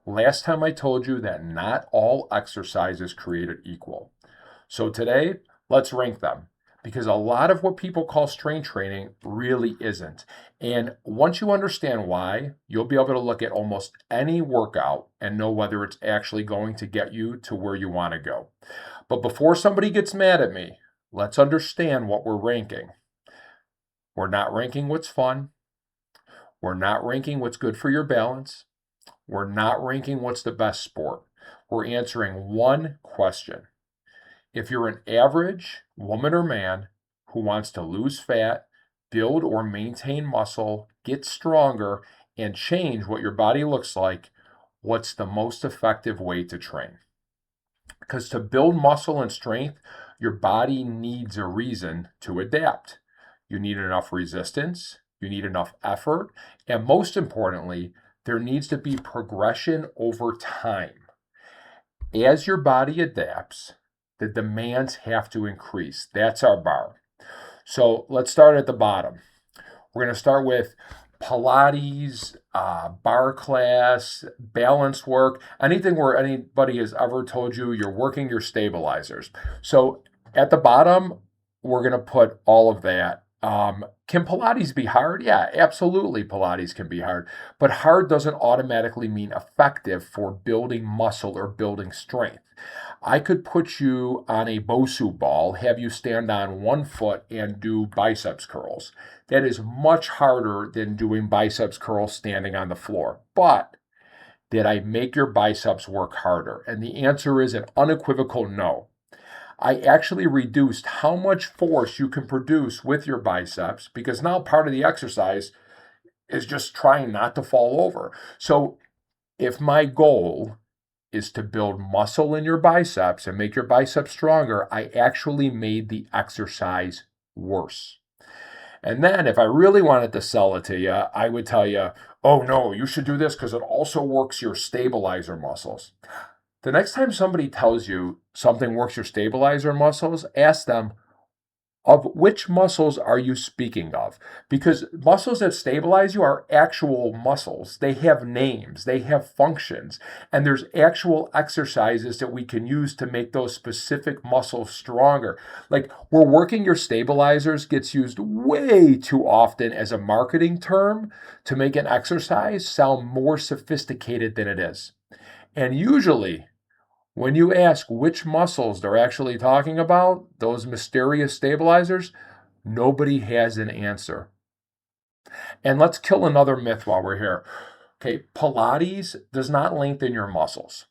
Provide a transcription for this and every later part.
Last time I told you that not all exercise is created equal. So today, let's rank them because a lot of what people call strength training really isn't. And once you understand why, you'll be able to look at almost any workout and know whether it's actually going to get you to where you want to go. But before somebody gets mad at me, let's understand what we're ranking. We're not ranking what's fun. We're not ranking what's good for your balance. We're not ranking what's the best sport. We're answering one question. If you're an average woman or man who wants to lose fat, build or maintain muscle, get stronger, and change what your body looks like, what's the most effective way to train? Because to build muscle and strength, your body needs a reason to adapt. You need enough resistance, you need enough effort, and most importantly, there needs to be progression over time. As your body adapts, the demands have to increase. That's our bar. So let's start at the bottom. We're going to start with Pilates, bar class, balance work, anything where anybody has ever told you you're working your stabilizers. So at the bottom, we're going to put all of that. Can Pilates be hard? Yeah, absolutely. Pilates can be hard, but hard doesn't automatically mean effective for building muscle or building strength. I could put you on a Bosu ball, have you stand on one foot and do biceps curls. That is much harder than doing biceps curls standing on the floor. But did I make your biceps work harder? And the answer is an unequivocal no. I actually reduced how much force you can produce with your biceps because now part of the exercise is just trying not to fall over. So if my goal is to build muscle in your biceps and make your biceps stronger, I actually made the exercise worse. And then if I really wanted to sell it to you, I would tell you, oh no, you should do this because it also works your stabilizer muscles. The next time somebody tells you something works your stabilizer muscles, ask them, of which muscles are you speaking of? Because muscles that stabilize you are actual muscles. They have names, they have functions, and there's actual exercises that we can use to make those specific muscles stronger. Like we're working your stabilizers gets used way too often as a marketing term to make an exercise sound more sophisticated than it is. And usually, when you ask which muscles they're actually talking about, those mysterious stabilizers, nobody has an answer. And let's kill another myth while we're here. Okay, Pilates does not lengthen your muscles.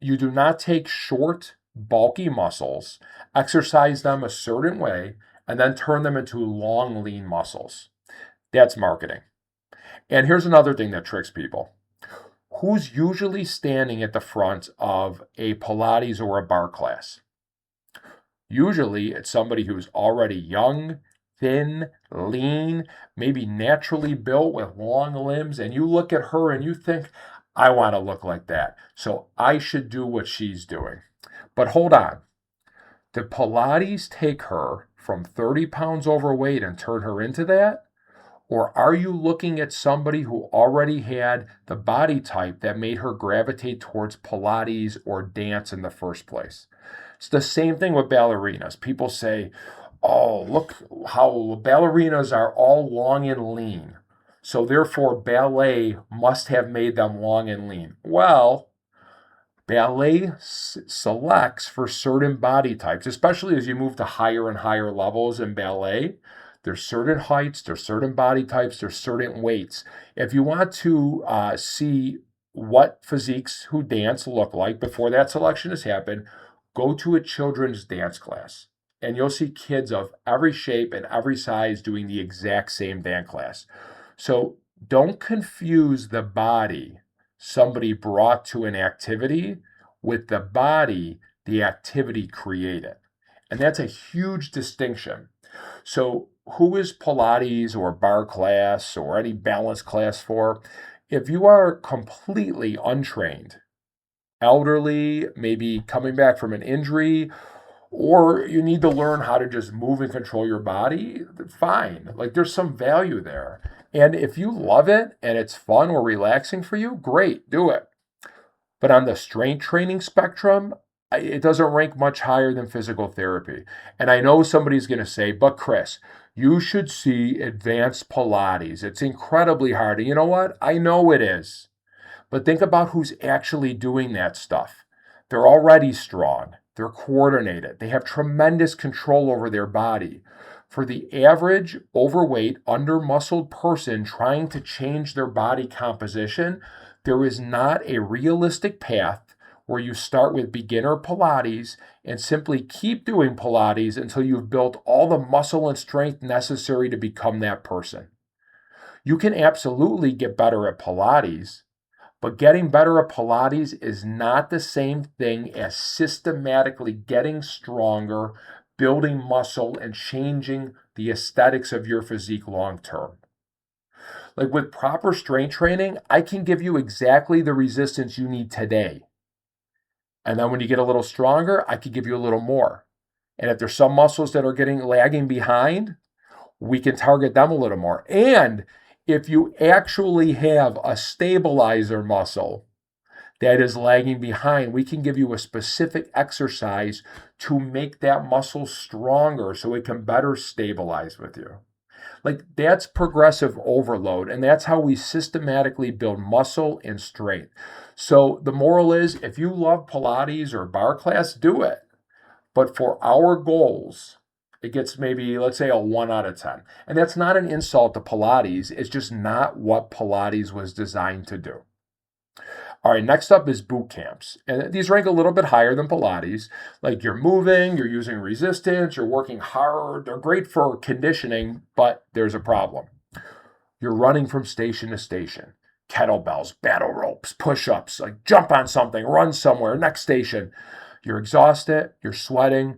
You do not take short, bulky muscles, exercise them a certain way, and then turn them into long, lean muscles. That's marketing. And here's another thing that tricks people. Who's usually standing at the front of a Pilates or a bar class? Usually it's somebody who's already young, thin, lean, maybe naturally built with long limbs, and you look at her and you think, I want to look like that, so I should do what she's doing. But hold on. Did Pilates take her from 30 pounds overweight and turn her into that? Or are you looking at somebody who already had the body type that made her gravitate towards Pilates or dance in the first place? It's the same thing with ballerinas. People say, oh, look how ballerinas are all long and lean. So therefore, ballet must have made them long and lean. Well, ballet selects for certain body types, especially as you move to higher and higher levels in ballet. There's certain heights, there's certain body types, there's certain weights. If you want to see what physiques who dance look like before that selection has happened, go to a children's dance class. And you'll see kids of every shape and every size doing the exact same dance class. So don't confuse the body somebody brought to an activity with the body the activity created. And that's a huge distinction. So who is Pilates or bar class or any balance class for? If you are completely untrained, elderly, maybe coming back from an injury, or you need to learn how to just move and control your body, fine. Like there's some value there. And if you love it and it's fun or relaxing for you, great, do it. But on the strength training spectrum, it doesn't rank much higher than physical therapy. And I know somebody's going to say, but Chris, you should see advanced Pilates. It's incredibly hard. And you know what? I know it is. But think about who's actually doing that stuff. They're already strong. They're coordinated. They have tremendous control over their body. For the average overweight, under-muscled person trying to change their body composition, there is not a realistic path where you start with beginner Pilates and simply keep doing Pilates until you've built all the muscle and strength necessary to become that person. You can absolutely get better at Pilates, but getting better at Pilates is not the same thing as systematically getting stronger, building muscle, and changing the aesthetics of your physique long term. Like with proper strength training, I can give you exactly the resistance you need today. And then when you get a little stronger, I can give you a little more. And if there's some muscles that are getting lagging behind, we can target them a little more. And if you actually have a stabilizer muscle that is lagging behind, we can give you a specific exercise to make that muscle stronger so it can better stabilize with you. Like that's progressive overload, and that's how we systematically build muscle and strength. So the moral is, if you love Pilates or bar class, do it. But for our goals, it gets maybe, let's say, a 1 out of 10. And that's not an insult to Pilates. It's just not what Pilates was designed to do. All right, next up is boot camps. And these rank a little bit higher than Pilates. Like you're moving, you're using resistance, you're working hard. They're great for conditioning, but there's a problem. You're running from station to station. Kettlebells, battle ropes, push-ups, like jump on something, run somewhere, next station. You're exhausted, you're sweating,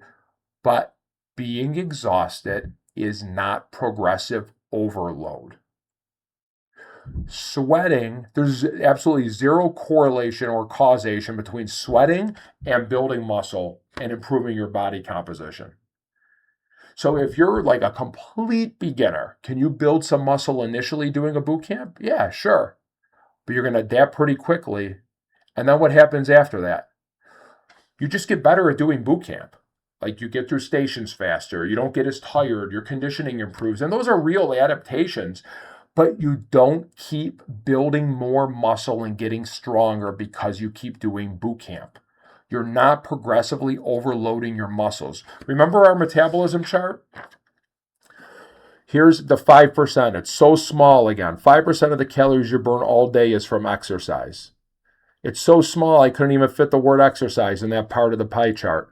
but being exhausted is not progressive overload. Sweating, there's absolutely zero correlation or causation between sweating and building muscle and improving your body composition. So if you're like a complete beginner, can you build some muscle initially doing a boot camp? Yeah, sure. But you're going to adapt pretty quickly. And then what happens after that? You just get better at doing boot camp. Like you get through stations faster, you don't get as tired, your conditioning improves. And those are real adaptations, but you don't keep building more muscle and getting stronger because you keep doing boot camp. You're not progressively overloading your muscles. Remember our metabolism chart? Here's the 5%. It's so small again. 5% of the calories you burn all day is from exercise. It's so small I couldn't even fit the word exercise in that part of the pie chart.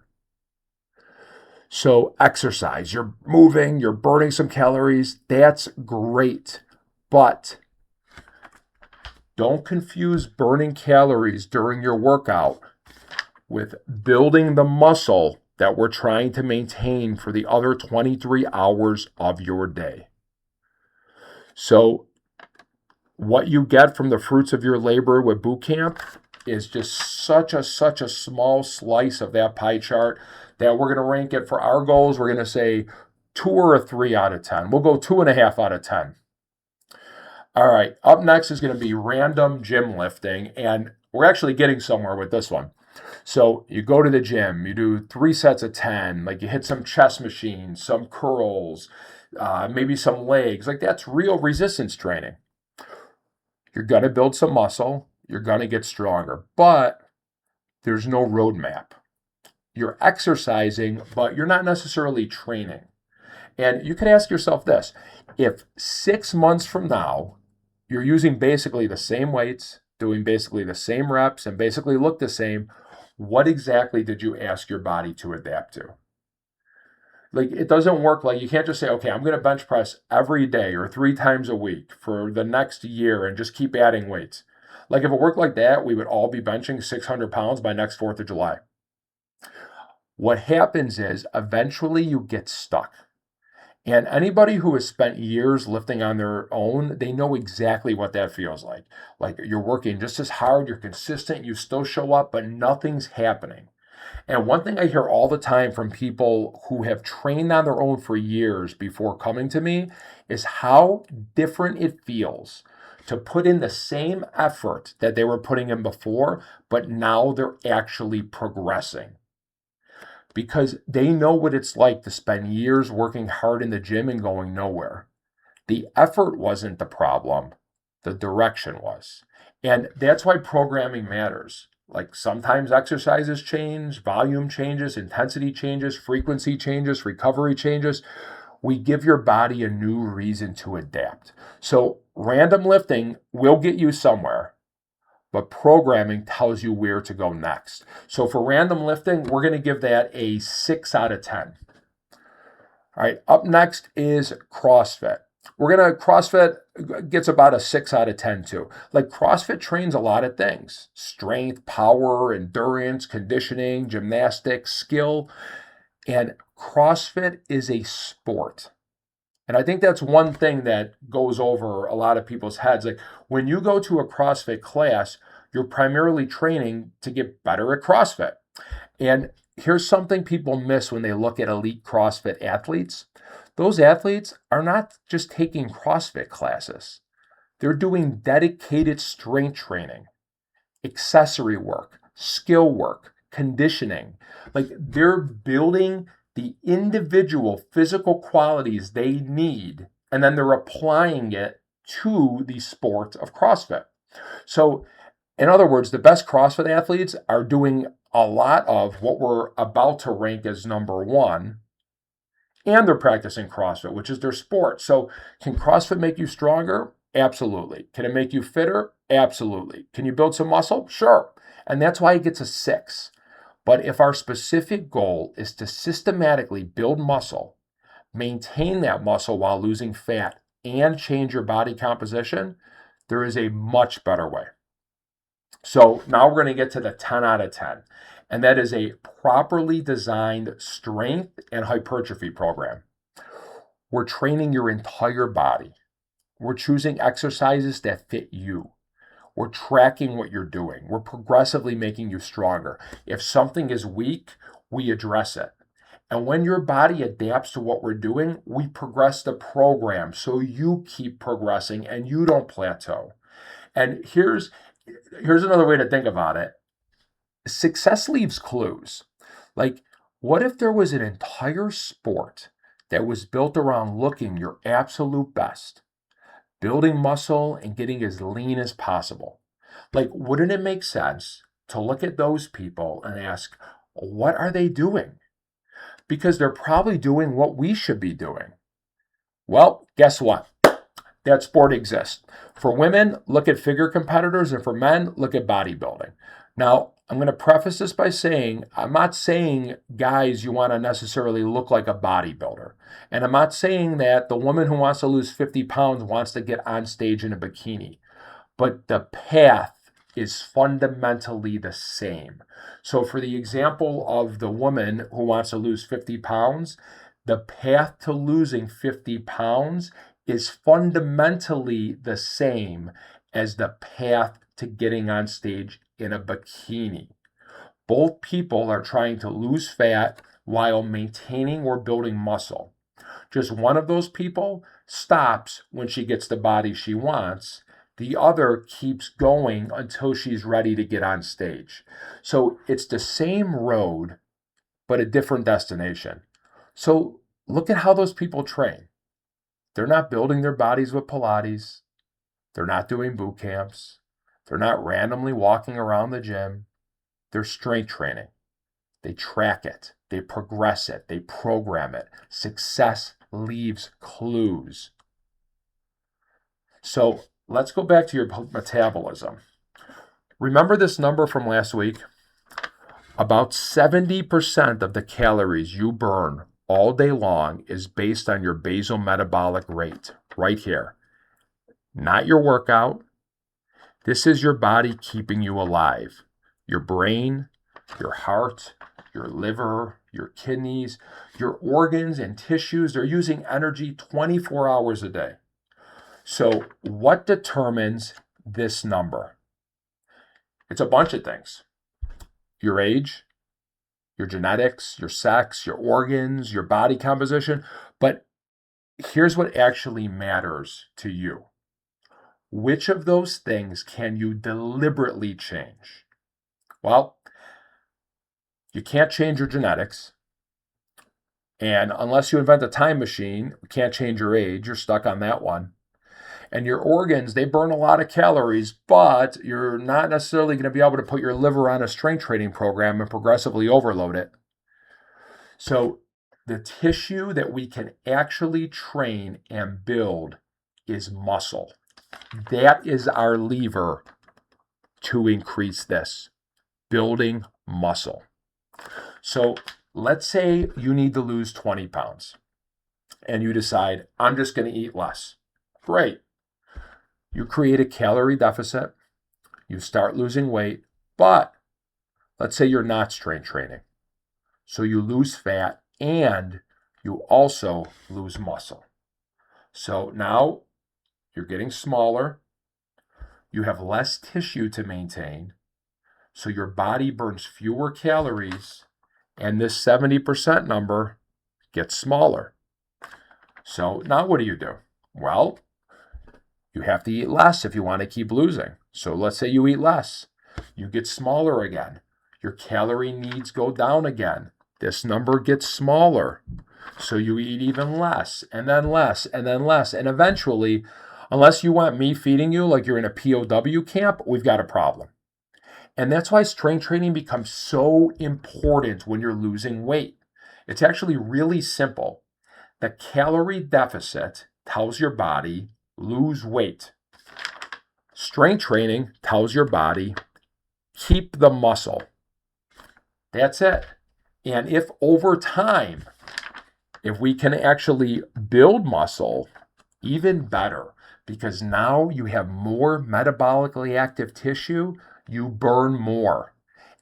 So exercise, you're moving, you're burning some calories, that's great. But don't confuse burning calories during your workout with building the muscle that we're trying to maintain for the other 23 hours of your day. So what you get from the fruits of your labor with boot camp is just such a small slice of that pie chart that we're going to rank it for our goals. We're going to say 2 or a 3 out of 10. We'll go 2.5 out of 10. All right, up next is going to be random gym lifting, and we're actually getting somewhere with this one. So you go to the gym, you do 3 sets of 10, like you hit some chest machines, some curls, maybe some legs. Like that's real resistance training. You're going to build some muscle. You're going to get stronger, but there's no roadmap. You're exercising, but you're not necessarily training. And you can ask yourself this: if 6 months from now, you're using basically the same weights, doing basically the same reps, and basically look the same, what exactly did you ask your body to adapt to? Like, it doesn't work. Like, you can't just say, okay, I'm going to bench press every day or 3 times a week for the next year and just keep adding weights. Like, if it worked like that, we would all be benching 600 pounds by next 4th of July. What happens is eventually you get stuck. And anybody who has spent years lifting on their own, they know exactly what that feels like. Like you're working just as hard, you're consistent, you still show up, but nothing's happening. And one thing I hear all the time from people who have trained on their own for years before coming to me is how different it feels to put in the same effort that they were putting in before, but now they're actually progressing. Because they know what it's like to spend years working hard in the gym and going nowhere. The effort wasn't the problem, the direction was. And that's why programming matters. Like sometimes exercises change, volume changes, intensity changes, frequency changes, recovery changes. We give your body a new reason to adapt. So random lifting will get you somewhere, but programming tells you where to go next. So for random lifting, we're going to give that a 6 out of 10. All right, up next is CrossFit. CrossFit gets about a 6 out of 10 too. Like CrossFit trains a lot of things: strength, power, endurance, conditioning, gymnastics, skill. And CrossFit is a sport. And I think that's one thing that goes over a lot of people's heads. Like when you go to a CrossFit class, you're primarily training to get better at CrossFit. And here's something people miss when they look at elite CrossFit athletes. Those athletes are not just taking CrossFit classes. They're doing dedicated strength training, accessory work, skill work, conditioning. Like they're building the individual physical qualities they need, and then they're applying it to the sport of CrossFit. So, in other words, the best CrossFit athletes are doing a lot of what we're about to rank as number one, and they're practicing CrossFit, which is their sport. So, can CrossFit make you stronger? Absolutely. Can it make you fitter? Absolutely. Can you build some muscle? Sure. And that's why it gets a 6. But if our specific goal is to systematically build muscle, maintain that muscle while losing fat, and change your body composition, there is a much better way. So now we're going to get to the 10 out of 10. And that is a properly designed strength and hypertrophy program. We're training your entire body. We're choosing exercises that fit you. We're tracking what you're doing. We're progressively making you stronger. If something is weak, we address it. And when your body adapts to what we're doing, we progress the program so you keep progressing and you don't plateau. And here's another way to think about it. Success leaves clues. Like, what if there was an entire sport that was built around looking your absolute best, building muscle and getting as lean as possible? Like, wouldn't it make sense to look at those people and ask, what are they doing? Because they're probably doing what we should be doing. Well, guess what? That sport exists. For women, look at figure competitors, and for men, look at bodybuilding. Now, I'm going to preface this by saying, I'm not saying, guys, you want to necessarily look like a bodybuilder. And I'm not saying that the woman who wants to lose 50 pounds wants to get on stage in a bikini. But the path is fundamentally the same. So for the example of the woman who wants to lose 50 pounds, the path to losing 50 pounds is fundamentally the same as the path to getting on stage in a bikini. Both people are trying to lose fat while maintaining or building muscle. Just one of those people stops when she gets the body she wants. The other keeps going until she's ready to get on stage. So it's the same road, but a different destination. So look at how those people train. They're not building their bodies with Pilates. They're not doing boot camps. They're not randomly walking around the gym. They're strength training. They track it. They progress it. They program it. Success leaves clues. So let's go back to your metabolism. Remember this number from last week? About 70% of the calories you burn all day long is based on your basal metabolic rate, right here. Not your workout. This is your body keeping you alive. Your brain, your heart, your liver, your kidneys, your organs and tissues, they're using energy 24 hours a day. So what determines this number? It's a bunch of things. Your age, your genetics, your sex, your organs, your body composition. But here's what actually matters to you. Which of those things can you deliberately change? Well, you can't change your genetics. And unless you invent a time machine, you can't change your age. You're stuck on that one. And your organs, they burn a lot of calories, but you're not necessarily going to be able to put your liver on a strength training program and progressively overload it. So the tissue that we can actually train and build is muscle. That is our lever to increase this, building muscle. So let's say you need to lose 20 pounds and you decide, I'm just going to eat less. Great. You create a calorie deficit, you start losing weight, but let's say you're not strength training. So you lose fat and you also lose muscle. So now you're getting smaller, you have less tissue to maintain, so your body burns fewer calories, and this 70% number gets smaller. So now what do? Well, you have to eat less if you want to keep losing. So let's say you eat less. You get smaller again. Your calorie needs go down again. This number gets smaller. So you eat even less, and then less, and then less. And eventually, unless you want me feeding you like you're in a POW camp, we've got a problem. And that's why strength training becomes so important when you're losing weight. It's actually really simple. The calorie deficit tells your body, lose weight. Strength training tells your body, keep the muscle. That's it. And if over time, if we can actually build muscle, even better, because now you have more metabolically active tissue, you burn more.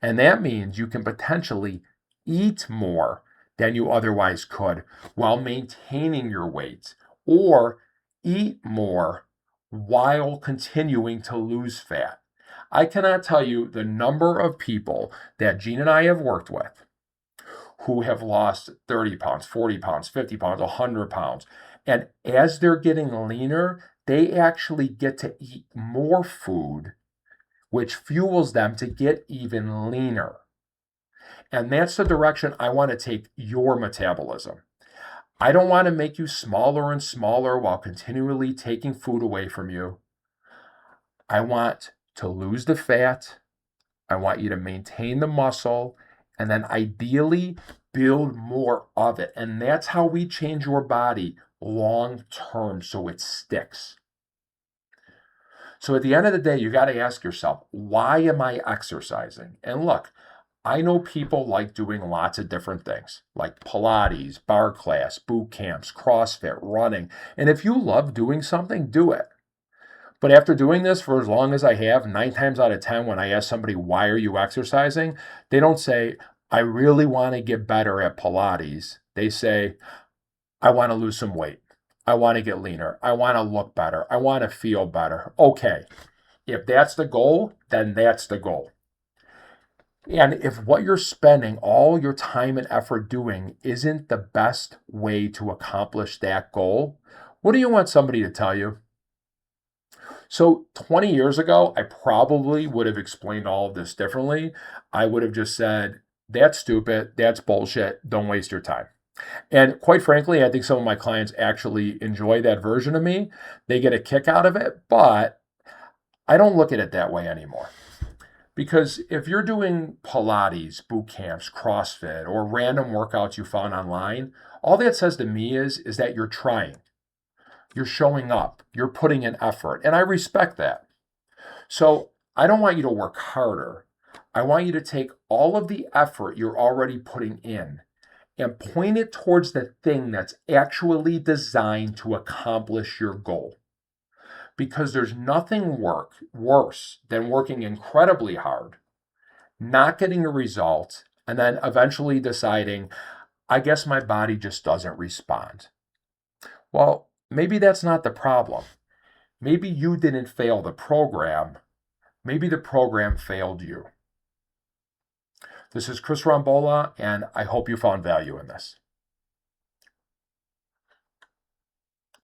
And that means you can potentially eat more than you otherwise could while maintaining your weight, or eat more while continuing to lose fat. I cannot tell you the number of people that Gene and I have worked with who have lost 30 pounds, 40 pounds, 50 pounds, 100 pounds. And as they're getting leaner, they actually get to eat more food, which fuels them to get even leaner. And that's the direction I want to take your metabolism. I don't want to make you smaller and smaller while continually taking food away from you. I want to lose the fat. I want you to maintain the muscle, and then ideally build more of it. And that's how we change your body long term so it sticks. So at the end of the day, you got to ask yourself, why am I exercising? And look, I know people like doing lots of different things, like Pilates, bar class, boot camps, CrossFit, running. And if you love doing something, do it. But after doing this for as long as I have, 9 times out of 10, when I ask somebody, why are you exercising? They don't say, I really want to get better at Pilates. They say, I want to lose some weight. I want to get leaner. I want to look better. I want to feel better. Okay, if that's the goal, then that's the goal. And if what you're spending all your time and effort doing isn't the best way to accomplish that goal, what do you want somebody to tell you? So 20 years ago, I probably would have explained all of this differently. I would have just said, that's stupid, that's bullshit, don't waste your time. And quite frankly, I think some of my clients actually enjoy that version of me. They get a kick out of it, but I don't look at it that way anymore. Because if you're doing Pilates, boot camps, CrossFit, or random workouts you found online, all that says to me is that you're trying. You're showing up. You're putting in effort. And I respect that. So I don't want you to work harder. I want you to take all of the effort you're already putting in and point it towards the thing that's actually designed to accomplish your goal. Because there's nothing worse than working incredibly hard, not getting a result, and then eventually deciding, I guess my body just doesn't respond. Well, maybe that's not the problem. Maybe you didn't fail the program. Maybe the program failed you. This is Chris Rambola, and I hope you found value in this.